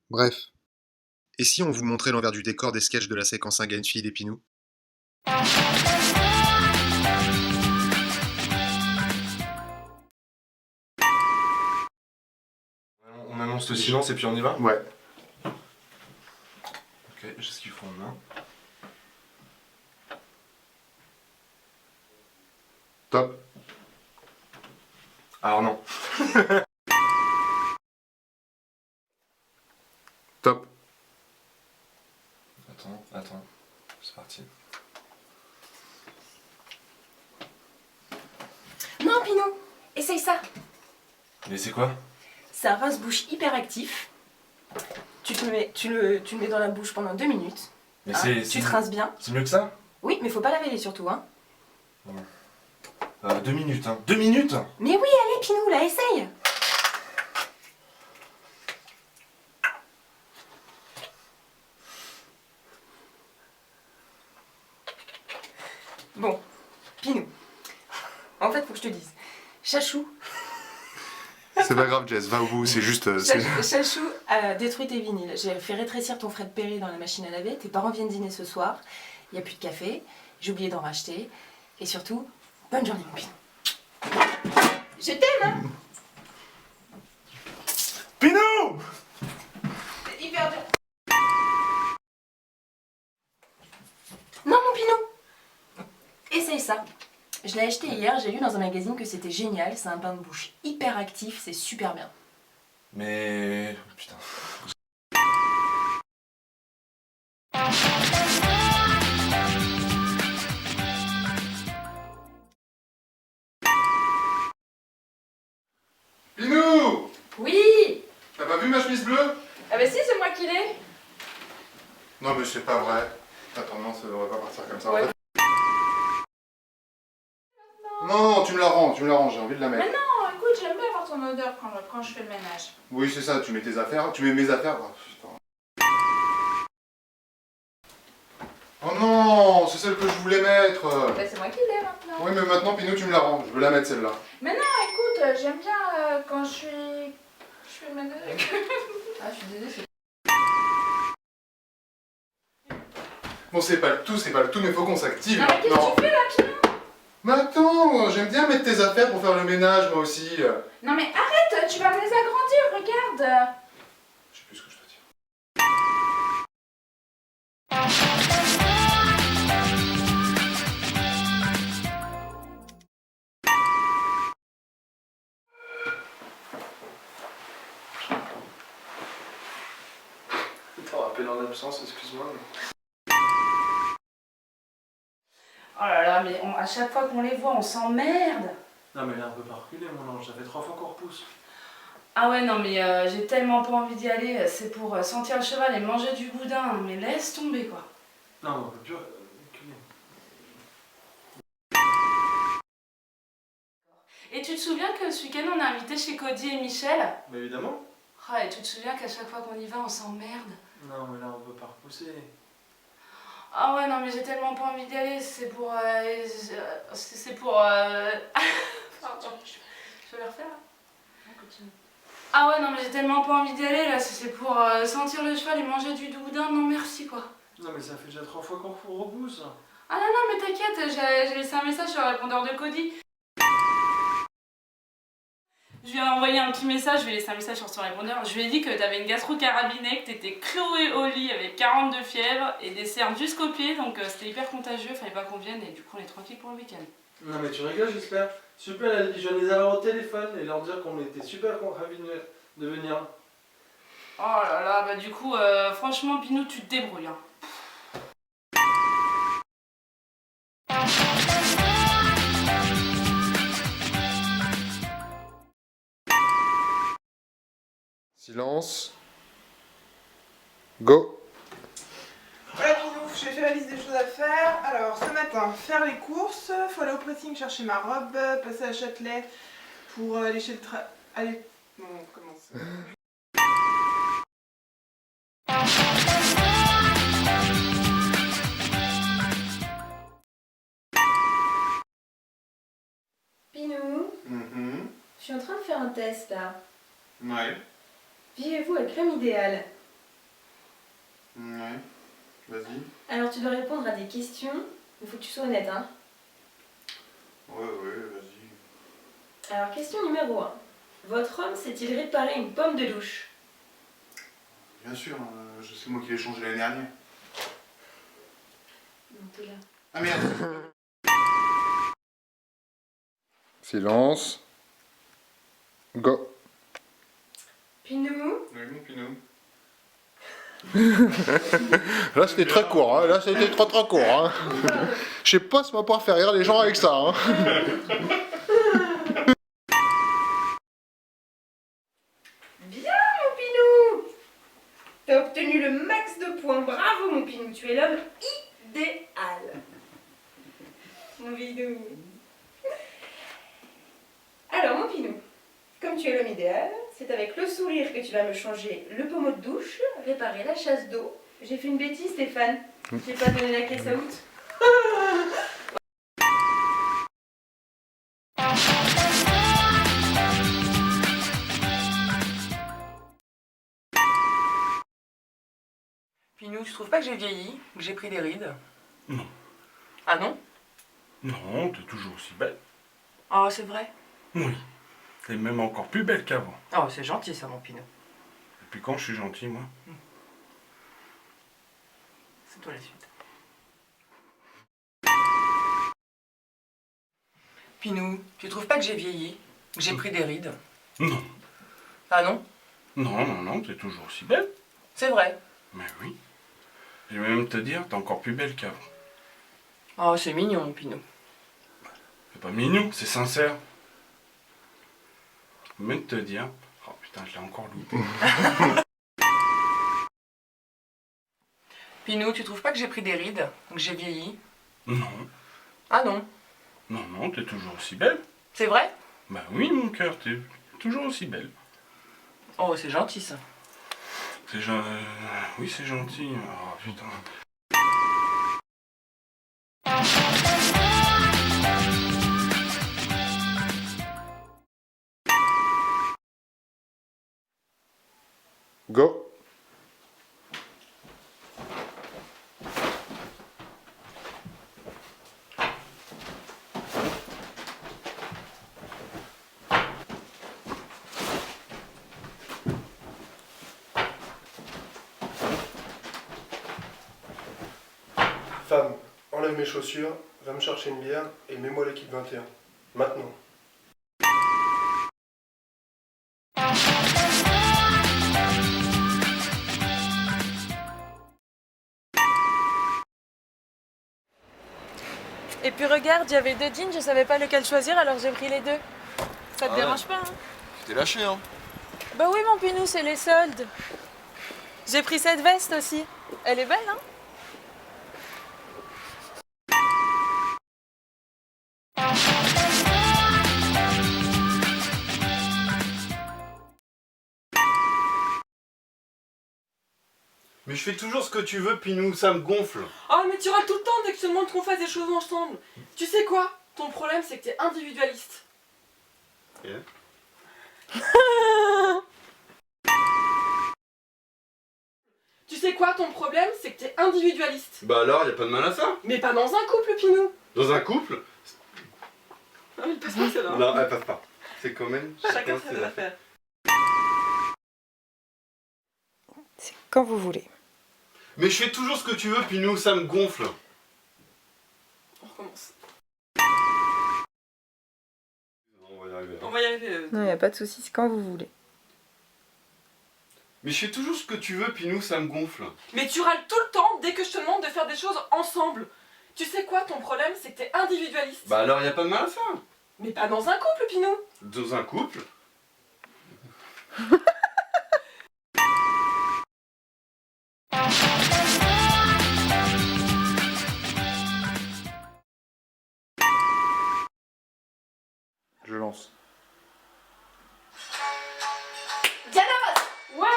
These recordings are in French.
Bref. Et si on vous montrait l'envers du décor des sketchs de la séquence Un gars, une fille d'Épinous? On annonce le silence et puis on y va? Ouais. Ok, j'ai ce qu'il faut en main. Top. Alors non. Top. Attends, c'est parti. Non, Pinou, essaye ça. Mais c'est quoi? C'est un rince-bouche hyper actif. Tu le mets dans la bouche pendant 2 minutes. Mais Hein, tu te rinces bien. C'est mieux que ça? Oui, mais faut pas laver les surtout, hein. 2 minutes, hein. 2 minutes? Mais oui, allez, Pinou, là, essaye. Bon, Pinou. En fait, faut que je te dise. Chachou. C'est pas grave, Jess, va au bout, c'est juste. Chachou a détruit tes vinyles. J'ai fait rétrécir ton Fred Perry dans la machine à laver. Tes parents viennent dîner ce soir. Il n'y a plus de café. J'ai oublié d'en racheter. Et surtout, bonne journée, mon Pinou. Je t'aime, hein. Pinou! C'est hyper dur. Non, mon Pinou. Essaye ça. Je l'ai acheté hier, j'ai lu dans un magazine que c'était génial. C'est un bain de bouche hyper actif, c'est super bien. Mais... Putain... Pinou! Oui. T'as pas vu ma chemise bleue? Ah bah si, c'est moi qui l'ai. Non, mais c'est pas vrai. Attends, non, ça devrait pas partir comme ça. Ouais. Non, tu me la rends, j'ai envie de la mettre. Mais non, écoute, j'aime bien avoir ton odeur quand je fais le ménage. Oui, c'est ça, tu mets tes affaires, tu mets mes affaires. Oh, putain. Oh non, c'est celle que je voulais mettre. Bah, c'est moi qui l'ai maintenant. Oui, mais maintenant, Pinou, tu me la rends. Je veux la mettre celle-là. Mais non, écoute, j'aime bien quand je fais le ménage. Ah, je suis désolée. Bon, c'est pas le tout, mais faut qu'on s'active. Non, mais qu'est-ce que tu fais là, Pinou? Mais attends, j'aime bien mettre tes affaires pour faire le ménage, moi aussi. Non mais arrête, tu vas me les agrandir, regarde. Je sais plus ce que je dois dire. T'as rappelé en absence, excuse-moi. Oh là là, mais à chaque fois qu'on les voit, on s'emmerde. Non mais là on peut pas reculer mon ange, ça fait 3 fois qu'on repousse. Ah ouais, non mais j'ai tellement pas envie d'y aller, c'est pour sentir le cheval et manger du boudin, mais laisse tomber quoi. Non mais on peut plus reculer. Et tu te souviens que ce week-end on a invité chez Cody et Michel? Mais évidemment. Ah, et tu te souviens qu'à chaque fois qu'on y va, on s'emmerde? Non mais là on peut pas repousser. Ah ouais, non mais j'ai tellement pas envie d'y aller, c'est pour... Pardon, je vais le refaire là. Ah ouais, non mais j'ai tellement pas envie d'y aller là, c'est pour sentir le cheval et manger du boudin, non merci quoi. Non mais ça fait déjà 3 fois qu'on repousse. Ah non, non mais t'inquiète, j'ai laissé un message sur le répondeur de Cody. Je lui ai envoyé un petit message, je lui ai laissé un message sur son répondeur. Je lui ai dit que t'avais une gastro-carabinée, que t'étais clouée au lit avec 42 fièvres et des cernes jusqu'aux pieds, donc c'était hyper contagieux, fallait pas qu'on vienne et du coup on est tranquille pour le week-end. Non mais tu rigoles j'espère. Super, je vais les avoir au téléphone et leur dire qu'on était super ravis de venir. Oh là là, bah du coup, franchement Pinou, tu te débrouilles. Hein. Silence. Go. Voilà Pinou, j'ai fait la liste des choses à faire. Alors ce matin, faire les courses, faut aller au pressing chercher ma robe, passer à Châtelet pour aller chez le aller... Non, on commence. Pinou, je suis en train de faire un test là. Ouais. Vivez-vous à Crème Idéal? Ouais, vas-y. Alors tu dois répondre à des questions, il faut que tu sois honnête, hein. Ouais, vas-y. Alors question numéro 1. Votre homme s'est-il réparé une pomme de douche? Bien sûr, c'est moi qui l'ai changé l'année dernière. Non, t'es là. Ah merde. Silence. Go. Pinou? Oui, mon Pinou. Là c'était très court, hein. Là c'était très court. Hein. Je sais pas si on va pouvoir faire rire les gens avec ça. Hein. Bien mon Pinou! T'as obtenu le max de points, bravo mon Pinou, tu es l'homme idéal. Mon Pinou. Alors mon Pinou, comme tu es l'homme idéal, c'est avec le sourire que tu vas me changer le pommeau de douche, réparer la chasse d'eau. J'ai fait une bêtise Stéphane, j'ai pas donné la caisse à out. Pinou, tu trouves pas que j'ai vieilli, que j'ai pris des rides? Non. Ah non? Non, t'es toujours aussi belle. Oh, c'est vrai? Oui. T'es même encore plus belle qu'avant. Oh, c'est gentil ça, mon Pinou. Et puis quand je suis gentil, moi. C'est toi la suite. Pinou, tu trouves pas que j'ai vieilli, que j'ai pris des rides? Non. Ah non? Non, t'es toujours aussi belle. C'est vrai. Mais oui. Je vais même te dire, t'es encore plus belle qu'avant. Oh, c'est mignon, mon Pinou. C'est pas mignon, c'est sincère. Je vais même te dire... Oh putain, je l'ai encore loupé. Pinou, tu trouves pas que j'ai pris des rides, que j'ai vieilli? Non. Ah non? Non, t'es toujours aussi belle. C'est vrai? Bah oui, mon cœur, t'es toujours aussi belle. Oh, c'est gentil ça. C'est oui, c'est gentil. Oh putain. Go. Femme, enlève mes chaussures, va me chercher une bière et mets-moi l'équipe 21. Maintenant. Et puis regarde, il y avait 2 jeans, je savais pas lequel choisir alors j'ai pris les 2. Ça te dérange pas hein? Tu t'es lâché hein? Bah oui mon Pinou, c'est les soldes. J'ai pris cette veste aussi. Elle est belle hein? Mais je fais toujours ce que tu veux, Pinou, ça me gonfle. Oh mais tu râles tout le temps dès que je te demande qu'on fasse des choses ensemble. Tu sais quoi? Ton problème c'est que t'es individualiste. Et Tu sais quoi? Ton problème c'est que t'es individualiste. bah alors, y a pas de mal à ça? Mais pas dans un couple Pinou. Dans un couple? Ah mais passe pas celle-là. Non, elle passe pas. C'est quand même Chacun ses affaires. C'est quand vous voulez. Mais je fais toujours ce que tu veux, Pinou, ça me gonfle. On recommence. On va y arriver. On va y arriver. Non, y a pas de souci, c'est quand vous voulez. Mais je fais toujours ce que tu veux, Pinou, ça me gonfle. Mais tu râles tout le temps dès que je te demande de faire des choses ensemble. Tu sais quoi? Ton problème c'est que t'es individualiste. Bah alors, y a pas de mal à ça. Mais pas dans un couple Pinou. Dans un couple? Je lance. Diana Ross! Ouais,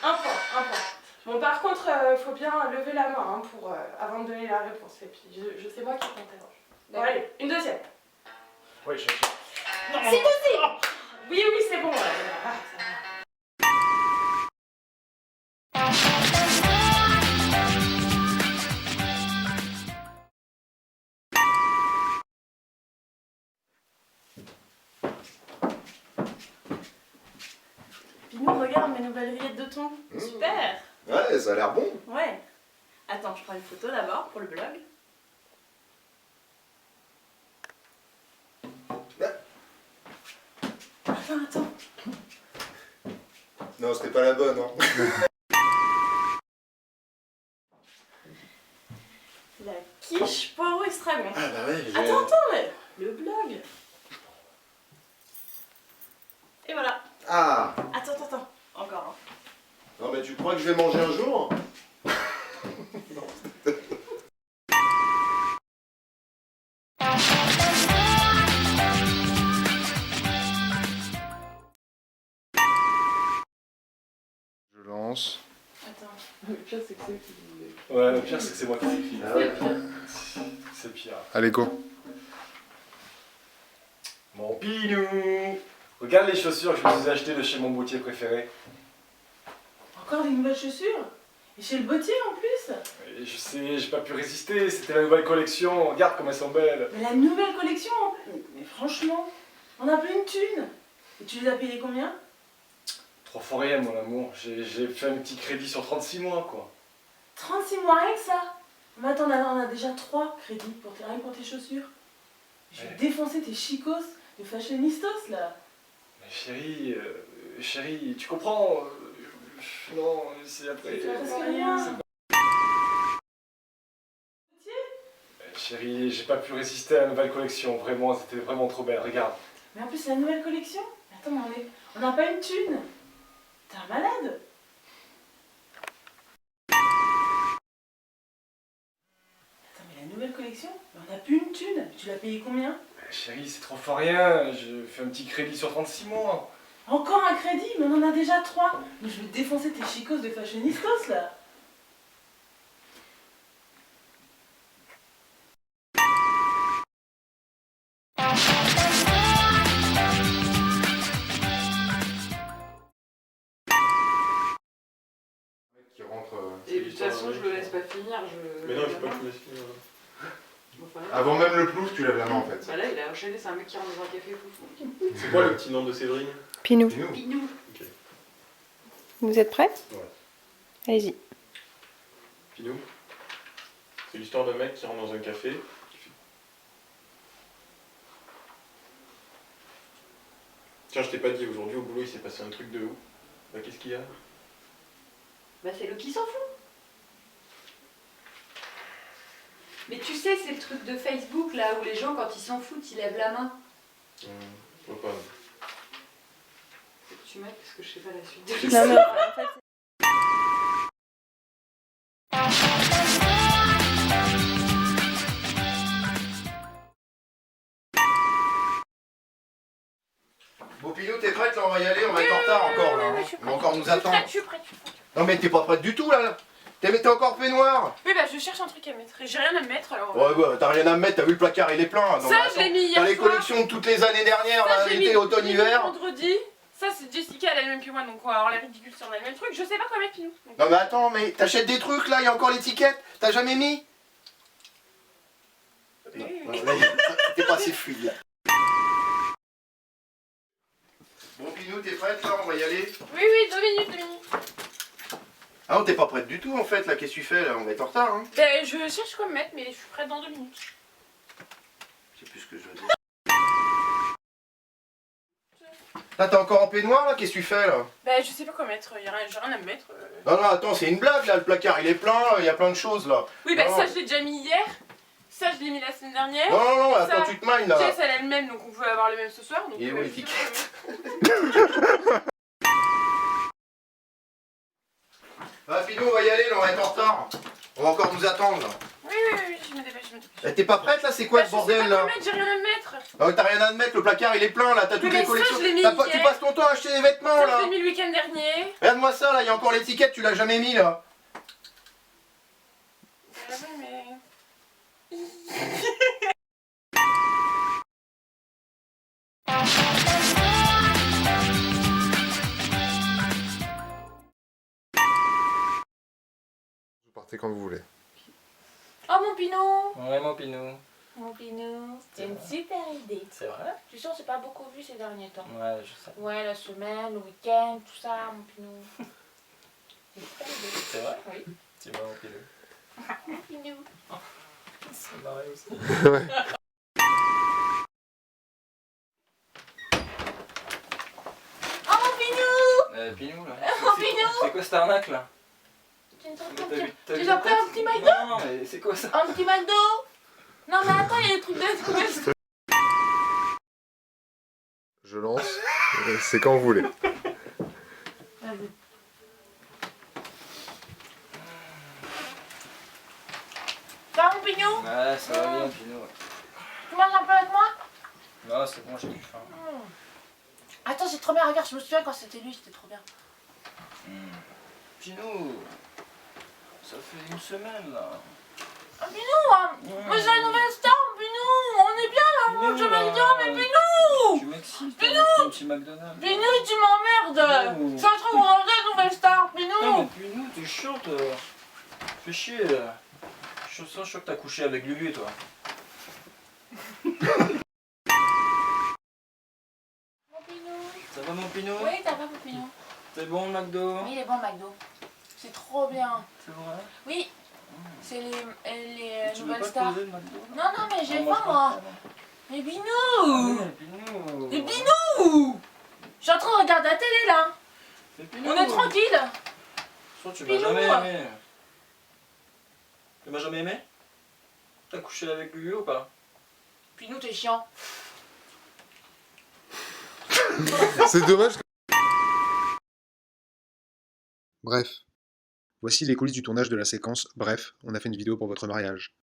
un point. Bon, par contre, faut bien lever la main hein, pour, avant de donner la réponse. Et puis, je sais pas qui t'interroge. Bon, allez, une deuxième. Oui, C'est aussi! Oui, c'est bon. Ah, ça va. regarde mes nouvelles rillettes de thon. Super. Ouais, ça a l'air bon. Ouais. Attends, je prends une photo d'abord pour le blog. Attends. Non, c'était pas la bonne, hein. La quiche poireau estragon. Ah bah ouais, Attends, mais le blog. Et voilà. Ah. Attends. Encore. Non mais tu crois que je vais manger un jour? Je lance. Attends. Le pire, c'est que c'est qui Ouais, le pire, c'est que c'est moi qui écris. Ah ouais. C'est pire. Allez, go. Mon Pinou! Regarde les chaussures que je me suis achetées de chez mon bottier préféré. Encore des nouvelles chaussures? Et chez le bottier en plus? Et je sais, j'ai pas pu résister, c'était la nouvelle collection. Regarde comme elles sont belles. Mais la nouvelle collection? Mais franchement, on n'a plus une thune. Et tu les as payées combien? 3 fois rien, mon amour. J'ai fait un petit crédit sur 36 mois, quoi. 36 mois rien que ça. Mais attends, on a déjà 3 crédits pour rien que pour tes chaussures. Je vais défoncer tes chicos de fashionistas là. Mais chérie, tu comprends? Non, c'est après. C'est rien. Chérie, j'ai pas pu résister à la nouvelle collection. Vraiment, c'était vraiment trop belle. Regarde. Mais en plus, la nouvelle collection? Mais attends, mais on n'a pas une thune. T'es un malade. Attends, mais la nouvelle collection? Mais on n'a plus une thune. Tu l'as payé combien? Chérie, c'est trop fois rien. Je fais un petit crédit sur 36 mois. Encore un crédit? Mais on en a déjà 3. Mais je vais défoncer tes chicos de fashionistas là. Qui rentre. Et de toute façon, je le laisse pas finir. Mais non, il faut pas que tu me laisses finir. Avant même le plouf, tu lèves la main en fait. Bah là, il a enchaîné, c'est un mec qui rentre dans un café fou. C'est quoi le petit nom de Séverine? Pinou. Pinou. Ok. Vous êtes prêts? Ouais. Allez-y. Pinou. C'est l'histoire d'un mec qui rentre dans un café. Tiens, je t'ai pas dit, aujourd'hui au boulot il s'est passé un truc de ouf. Bah qu'est-ce qu'il y a? Bah c'est le qui s'en fout. Mais tu sais, c'est le truc de Facebook là où les gens quand ils s'en foutent, ils lèvent la main. Je vois pas. Faut que tu m'aides parce que je sais pas la suite de Non, mais en fait, Bon Pinou, t'es prête là? On va y aller, on va être en retard encore là. Hein. On va encore nous attendre. Je suis prête. Non mais t'es pas prête du tout là. T'es encore peignoir. Oui, bah je cherche un truc à mettre. J'ai rien à mettre alors. Ouais, t'as rien à me mettre, t'as vu le placard, il est plein. Non, Ça, mais je l'ai mis hier t'as les soir. collections de toutes les années dernières, Ça, là, je l'ai été, mis automne, hiver. vendredi. Ça, c'est Jessica, elle a le même que moi, donc on va avoir la ridicule sur le même truc. Je sais pas quoi mettre, Pinou. Non mais attends, mais t'achètes des trucs là, il y a encore l'étiquette, t'as jamais mis? Non, t'es pas assez fluide là. Bon Pinou, t'es prête là, on va y aller? Oui, 2 minutes. Ah non, t'es pas prête du tout en fait, là, qu'est-ce que tu fais là? On va être en retard hein. Ben, je cherche quoi mettre, mais je suis prête dans 2 minutes. Je sais plus ce que je veux dire. Là, t'es encore en peignoir là, qu'est-ce que tu fais là? Ben, je sais pas quoi mettre, j'ai rien à me mettre. Non, attends, c'est une blague là, le placard il est plein, il y a plein de choses là. Oui, ben Non, ça, je l'ai déjà mis hier. Ça, je l'ai mis la semaine dernière. Non, Ça, attends, tu te mindes là. Jess, elle a le même, donc on peut avoir le même ce soir. Donc, Il est où l'étiquette? Ah Pinou, on va y aller là, on va être en retard. On va encore nous attendre là. Oui, je me dépêche. T'es pas prête là? C'est quoi ce bordel là? J'ai rien à me mettre. Ah, t'as rien à te mettre, le placard il est plein là, t'as toutes Mais les ça, collections. je l'ai mis Tu hier. passes ton temps à acheter des vêtements Ça, là. je l'ai mis le week-end dernier. Regarde-moi ça là, il y a encore l'étiquette, tu l'as jamais mis là. Ah ouais, mais... Vous partez quand vous voulez. Oh mon Pinot. Ouais, mon Pinou. Mon Pinou, c'est une super idée. C'est vrai? Tu sens, c'est pas beaucoup vu ces derniers temps. Ouais, je sais. Ouais, la semaine, le week-end, tout ça, mon Pinou. C'est une super idée. C'est vrai? Oui. Tu vois, mon pilou. Mon Pinou. C'est marrant aussi. Oh mon Pinou! Pinou, là. Oh Pinou! C'est quoi cette arnaque, là? Tu nous T'as as pris un petit McDo? Non, mais c'est quoi ça? Un petit McDo? Non mais attends, il y a des trucs de... Je lance. C'est quand vous voulez. Vas-y. Ça va mon Pinou? Ouais, ça va bien, Pinou. Tu manges un peu avec moi? Non, c'est bon, j'ai plus faim. Attends, c'est trop bien, regarde, je me souviens quand c'était lui, c'était trop bien. Pinou, ça fait une semaine, là. Ah, Pinou, hein. Mais c'est la nouvelle star, Pinou. On est bien là, on mange le McDo, mais Pinou. Tu m'excites, Pinou. ton petit McDonald's. Pinou, tu m'emmerdes. Pinou. Je suis en train de manger la nouvelle star, Non, mais Pinou. Pinou, t'es chiante. Fais chier, là. Je sens que t'as couché avec Lulu, toi. Mon Pinou. Ça va, mon Pinou? Oui, ça va, mon Pinou. C'est bon, le McDo? Oui, il est bon, le McDo. C'est trop bien. C'est vrai? Oui. C'est les Tu veux nouvelles pas te stars. poser, le McDo? Non, non, mais j'ai On mange faim, pas moi. ça, non. Mais Pinou. Mais Pinou. Mais Pinou. Je suis en train de regarder la télé, là. Mais Pinou. On est tranquille. Soit tu m'as Pinou. jamais aimé. Tu m'as jamais aimé? T'as couché avec Lulu ou pas? Pinou, t'es chiant. C'est dommage. Bref. Voici les coulisses du tournage de la séquence « Bref, on a fait une vidéo pour votre mariage ».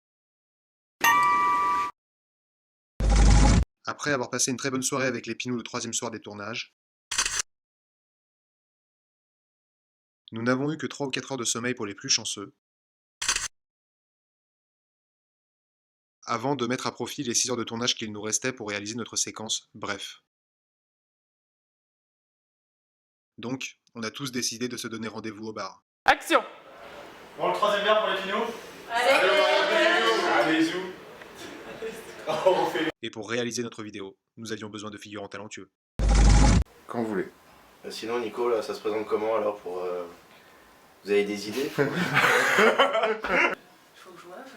Après avoir passé une très bonne soirée avec les Pinous le 3e soir des tournages, nous n'avons eu que 3 ou 4 heures de sommeil pour les plus chanceux, avant de mettre à profit les 6 heures de tournage qu'il nous restait pour réaliser notre séquence « Bref ». Donc, on a tous décidé de se donner rendez-vous au bar. Action! Bon, le 3e verre pour les Pinous? Allez, zou. On fait. Et pour réaliser notre vidéo, nous avions besoin de figurants talentueux. Quand vous voulez. Sinon, Nico, là, ça se présente comment alors pour. Vous avez des idées? Faut que je lave.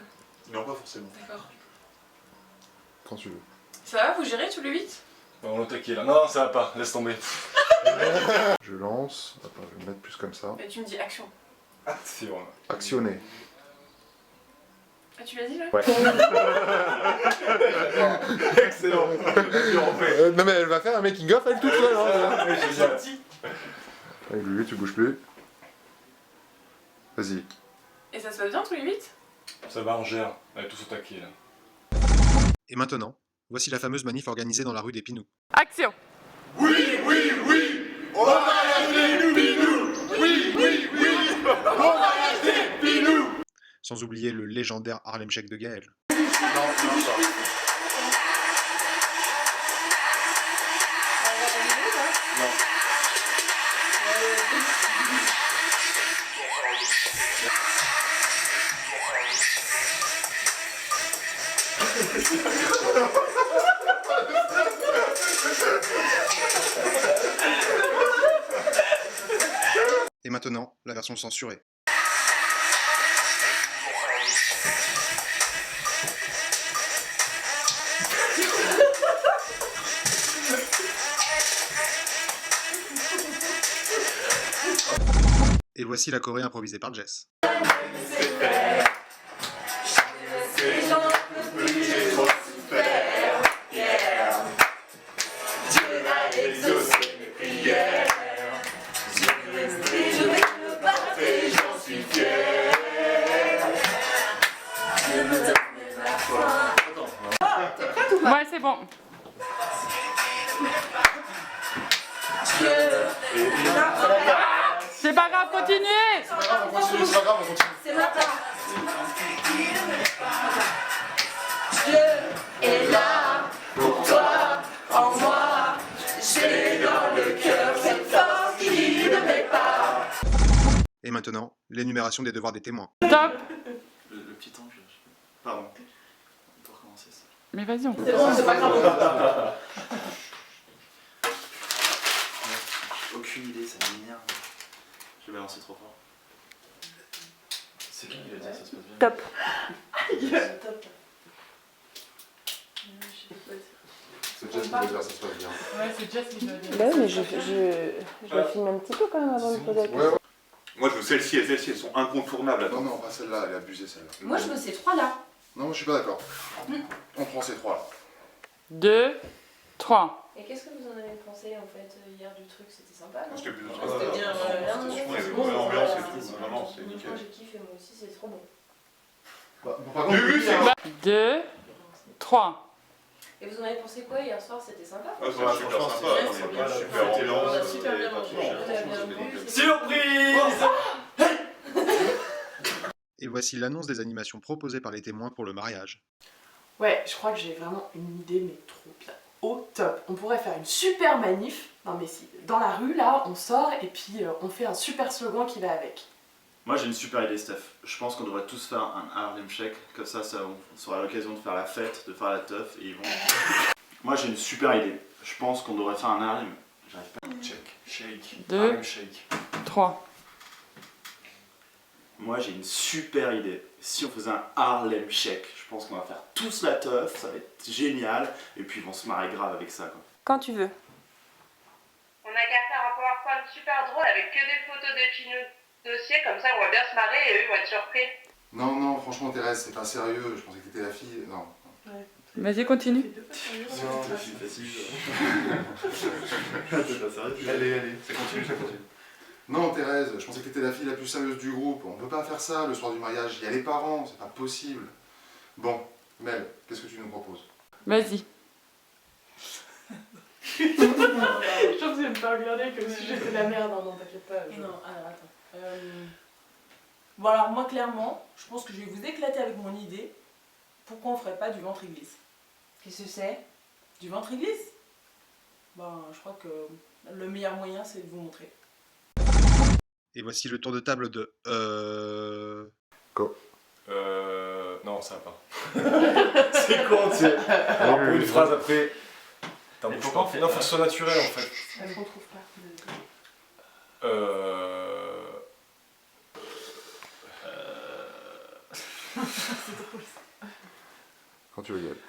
Non, pas forcément. D'accord. Quand tu veux. Ça va, vous gérez tous les 8? On est taqué là. Non, ça va pas, laisse tomber. Je lance. Attends, je vais me mettre plus comme ça. Et tu me dis action. Action. Actionner. Ah, tu l'as dit là? Ouais. Excellent. Non mais elle va faire un making of elle toute seule. Hein. J'ai sorti. Avec lui, tu bouges plus. Vas-y. Et ça se passe bien tous les 8? Ça va, on gère. On est tous au taquet là. Et maintenant, voici la fameuse manif organisée dans la rue des Pinous. Action! Oui, oui, oui. On va acheter Pinou. Oui, oui, oui. On va acheter Pinou. Sans oublier le légendaire Harlem Shake de Gaël. Non, non, ça. Non. Et maintenant, la version censurée. Et voici la choré improvisée par Jess. Ouais, c'est bon. C'est pas grave, continuez! C'est pas grave, on continue, c'est pas grave, on continue. C'est maintenant. Dieu est là pour toi, en moi. J'ai dans le cœur cette force qui ne met pas. Et maintenant, l'énumération des devoirs des témoins. Stop! Le petit ange. Pardon. On peut recommencer ça. Mais vas-y, on C'est bon, c'est pas grave. Aucune idée, ça m'énerve. Je vais balancer trop fort. C'est qui qui va dire ça se passe bien? Top. Top. C'est Jess qui veut dire ça se passe bien. Ouais, c'est Jess qui veut dire. Bah oui, mais je la filme un petit peu quand même avant de poser la question. Ouais. Moi, je veux celle-ci et celle-ci, elles sont incontournables. Non, Attends. non, pas celle-là, elle est abusée celle-là. Moi, je veux ces trois-là. Non, moi je suis pas d'accord. On prend ces trois là. 2, 3. Et qu'est-ce que vous en avez pensé en fait hier du truc? C'était sympa, non? C'était plutôt C'était bien, Franchement, il y avait une bonne ambiance et tout. Non, non, c'est nickel. Moi j'ai kiffé, moi aussi, c'est trop bon. Par contre, 2, 3. Et vous en avez pensé quoi hier soir? C'était sympa? Ah, c'est super sympa. On est pas super ambiance. On a super bien mangé, Franchement, on a bien c'était bu. nickel. Surprise! Et voici l'annonce des animations proposées par les témoins pour le mariage. Ouais, je crois que j'ai vraiment une idée, mais trop bien. Au top. On pourrait faire une super manif. Non mais si, dans la rue là, on sort et puis on fait un super slogan qui va avec. Moi j'ai une super idée, Steph. Je pense qu'on devrait tous faire un Harlem Shake. Comme ça, on aura l'occasion de faire la fête, de faire la teuf et ils vont. Moi j'ai une super idée. Je pense qu'on devrait faire un Harlem. J'arrive pas. Shake. 2, Harlem Shake. 3. Moi j'ai une super idée. Si on faisait un Harlem Shake, je pense qu'on va faire tous la teuf, ça va être génial. Et puis ils vont se marrer grave avec ça quoi. Quand tu veux. On a qu'à faire un PowerPoint super drôle avec que des photos des pinous dossiers, comme ça on va bien se marrer et eux ils vont être surpris. Non, non, franchement Thérèse, c'est pas sérieux. Je pensais que t'étais la fille. Non. Vas-y, continue. Non, je suis facile. C'est pas sérieux. Allez, ça continue, ça continue. Non Thérèse, je pensais que t'étais la fille la plus sérieuse du groupe. On peut pas faire ça le soir du mariage. Il y a les parents, c'est pas possible. Bon, Mel, qu'est-ce que tu nous proposes? Vas-y. Je pense que je vais me faire regarder comme si j'étais la merde. Non, t'inquiète pas. Non, alors attends. Bon alors moi clairement, je pense que je vais vous éclater avec mon idée. Pourquoi on ferait pas du ventre glisse? Qu'est-ce que c'est? Du ventre glisse? Ben je crois que le meilleur moyen c'est de vous montrer. Et voici le tour de table de... Go. Non, ça va pas. C'est con, tu sais. Alors, pour une phrase après. T'en bouges pas. Non, faut que ce soit naturel en fait. Est-ce qu'on trouve pas? C'est drôle ça. Quand tu veux, Gaël.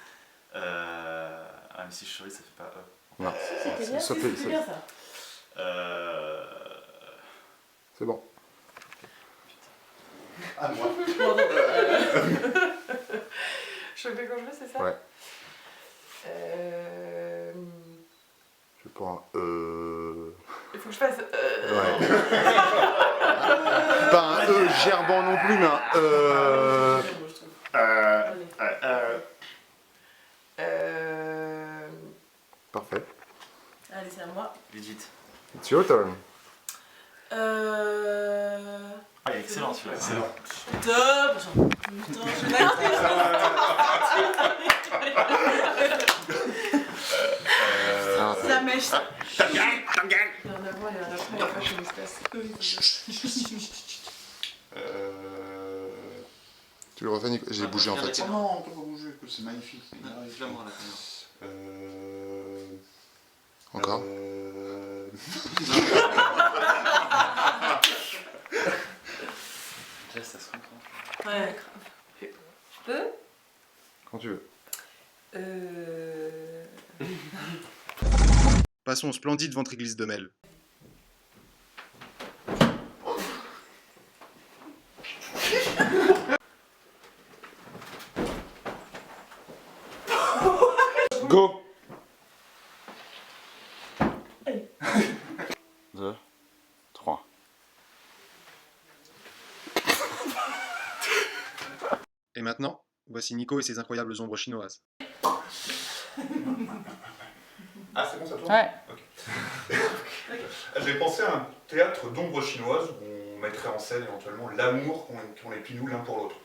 Ah, mais si je souris, ça fait pas E. Non. C'était bien, c'était bien ça. C'est bon. Ah, moi. Je fais quand je veux, c'est ça? Ouais. Je vais pour un Il faut que je fasse. Ouais. Pas un gerbant non plus, mais un Parfait. Allez, c'est à moi. Vite. It's your turn. Ah, excellent celui-là. Excellent. Top. Putain, je vais la mèche. Il y en a avant, il y en a après, il n'y a pas chez l'espace. Tu le refais, Nico? J'ai bougé en fait. Oh non, on peut pas bouger, c'est magnifique. Fais-la-moi, la Encore. Jess, ça se comprend. Ouais. Je peux? Quand tu veux. Passons au splendide ventriglisse de Mel. Go. 2, 3. Et maintenant, voici Nico et ses incroyables ombres chinoises. Ah, c'est bon, ça tourne? Ouais. Ok. J'ai pensé à un théâtre d'ombre chinoise où on mettrait en scène éventuellement l'amour qu'ont les pinous l'un pour l'autre.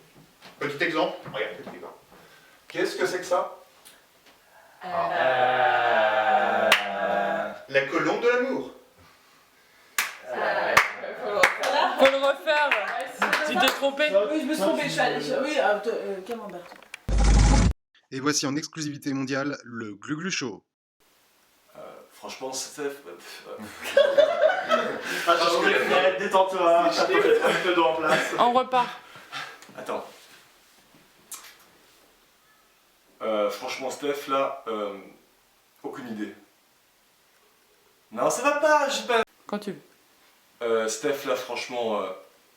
Petit exemple, regarde, petit exemple. Qu'est-ce que c'est que ça? La colombe de l'amour. Faut le refaire. Tu t'es trompé. Oui, je me suis trompée. Oui, camembert. Et voici en exclusivité mondiale le Glu-Glu Show. Franchement, Steph... Détends-toi, mettre le dos en place. On repart. Attends. Franchement, Steph, là, aucune idée. Non, ça va pas, j'ai pas... Quand tu veux. Steph, là, franchement,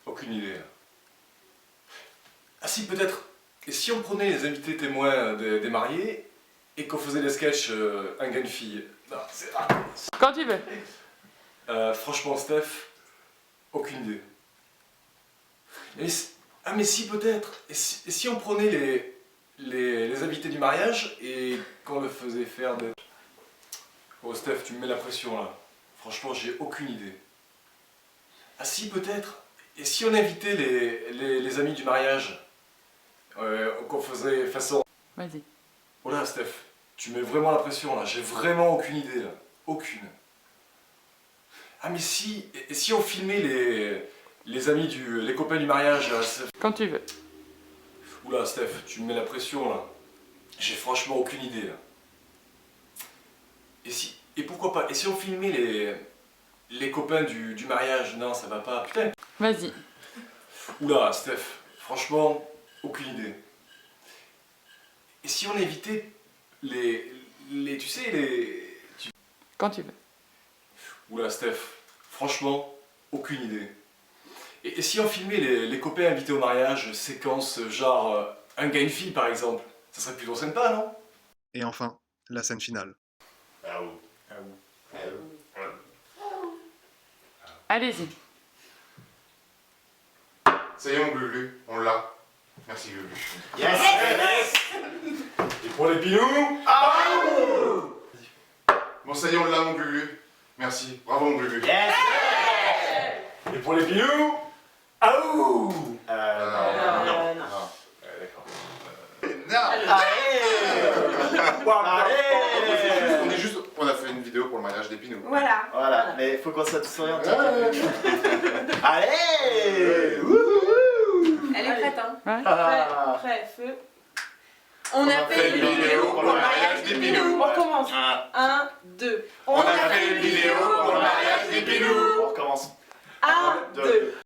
aucune idée. Ah si, peut-être. Et si on prenait les invités témoins des mariés et qu'on faisait des sketchs un gars, une fille? Non, c'est... Quand tu veux. Franchement, Steph, aucune idée. Mais si, peut-être. Et si on prenait les invités du mariage et qu'on le faisait faire des... Oh, Steph, tu me mets la pression, là. Franchement, j'ai aucune idée. Ah si, peut-être. Et si on invitait les amis du mariage qu'on faisait façon... Vas-y. Oh là, Steph, tu mets vraiment la pression, là. J'ai vraiment aucune idée, là. Aucune. Ah mais si... Et si on filmait les amis les copains du mariage, là, Quand tu veux. Oula, Steph, tu me mets la pression, là. J'ai franchement aucune idée, là. Et pourquoi pas? Et si on filmait les copains du mariage? Non, ça va pas. Putain. Vas-y. Oula, Steph, franchement, aucune idée. Et si on évitait tu sais, Quand tu veux. Oula, Steph, franchement, aucune idée. Et si on filmait les copains invités au mariage, séquence genre un gars, une fille par exemple? Ça serait plutôt sympa, non? Et enfin, la scène finale. Allez-y. Ça y est, mon Glu-Glu, on l'a. Merci, Glu-Glu. Yes. Et pour les pinous? Bon, ça y est, on l'a, mon Glu-Glu. Merci, bravo, mon Glu-Glu. Et pour les pinous? Non. On a fait une vidéo pour le mariage des pinous. Voilà, mais il faut qu'on soit tous orientés. Allez. Elle est prête, hein? Ouais. Prêt, feu. On a fait une vidéo pour le mariage des pinous. On recommence. 1, 2. On a fait une vidéo pour le mariage des pinous. On recommence. 1, 2.